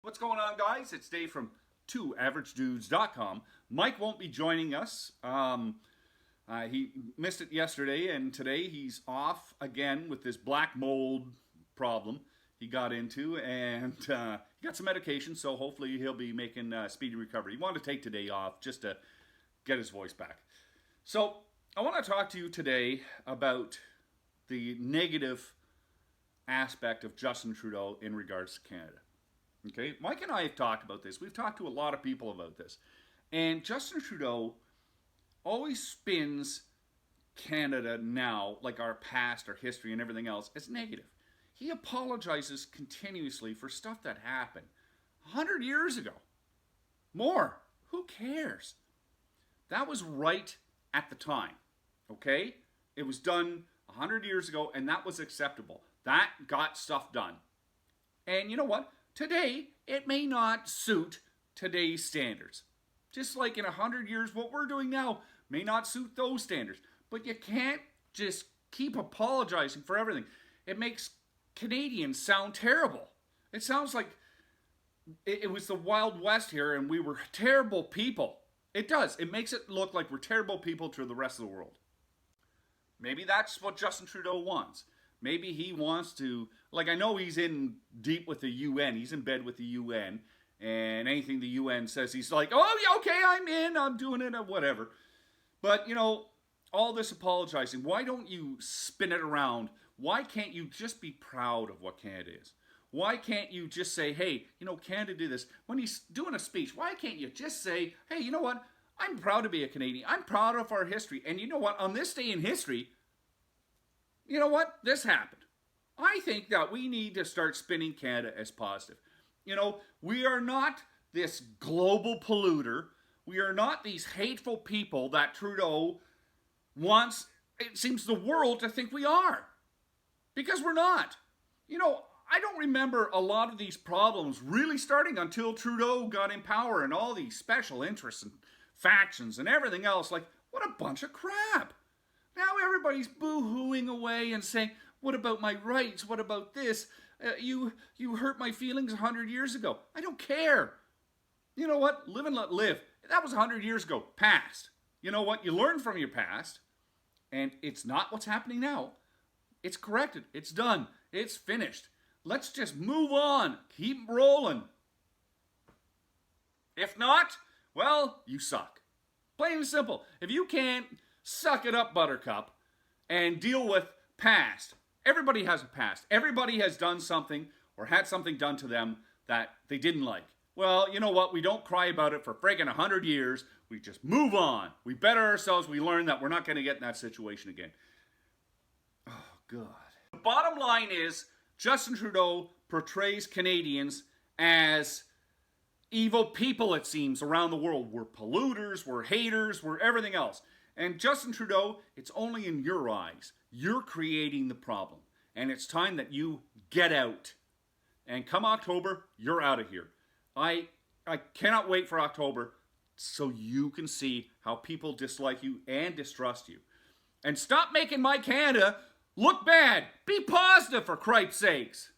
What's going on, guys? It's Dave from 2averagedudes.com. Mike won't be joining us. He missed it yesterday, and today he's off again with this black mold problem he got into, and he got some medication, so hopefully he'll be making speedy recovery. He wanted to take today off just to get his voice back. So I want to talk to you today about the negative aspect of Justin Trudeau in regards to Canada. Okay, Mike and I have talked about this. We've talked to a lot of people about this. And Justin Trudeau always spins Canada now, like our past, our history, and everything else, as negative. He apologizes continuously for stuff that happened 100 years ago. More. Who cares? That was right at the time. Okay? It was done 100 years ago, and that was acceptable. That got stuff done. And you know what? Today, it may not suit today's standards. Just like in 100 years, what we're doing now may not suit those standards. But you can't just keep apologizing for everything. It makes Canadians sound terrible. It sounds like it was the Wild West here and we were terrible people. It does. It makes it look like we're terrible people to the rest of the world. Maybe that's what Justin Trudeau wants. Maybe he wants to, like, I know he's in deep with the UN. He's in bed with the UN. And anything the UN says, he's like, oh, yeah, okay, I'm in. I'm doing it, or whatever. But, you know, all this apologizing, why don't you spin it around? Why can't you just be proud of what Canada is? Why can't you just say, hey, you know, Canada did this? When he's doing a speech, why can't you just say, hey, you know what? I'm proud to be a Canadian. I'm proud of our history. And you know what? On this day in history, you know what? This happened. I think that we need to start spinning Canada as positive. You know, we are not this global polluter. We are not these hateful people that Trudeau wants, it seems, the world to think we are. Because we're not. You know, I don't remember a lot of these problems really starting until Trudeau got in power and all these special interests and factions and everything else. Like, what a bunch of crap. Now everybody's boo-hooing away and saying, what about my rights? What about this? You hurt my feelings 100 years ago. I don't care. You know what? Live and let live. That was 100 years ago. Past. You know what? You learn from your past. And it's not what's happening now. It's corrected. It's done. It's finished. Let's just move on. Keep rolling. If not, well, you suck. Plain and simple. If you can't suck it up, Buttercup, and deal with past. Everybody has a past. Everybody has done something or had something done to them that they didn't like. Well, you know what? We don't cry about it for friggin' 100 years. We just move on. We better ourselves. We learn that we're not going to get in that situation again. Oh, God. The bottom line is Justin Trudeau portrays Canadians as evil people, it seems, around the world. We're polluters, we're haters, we're everything else. And Justin Trudeau, it's only in your eyes. You're creating the problem. And it's time that you get out. And come October, you're out of here. I cannot wait for October so you can see how people dislike you and distrust you. And stop making my Canada look bad. Be positive, for Christ's sakes.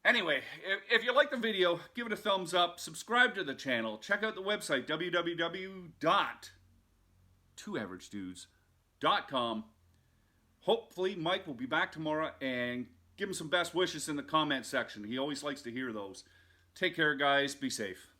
Anyway, if you like the video, give it a thumbs up. Subscribe to the channel. Check out the website, www.2averagedudes.com. Hopefully, Mike will be back tomorrow, and give him some best wishes in the comment section. He always likes to hear those. Take care, guys. Be safe.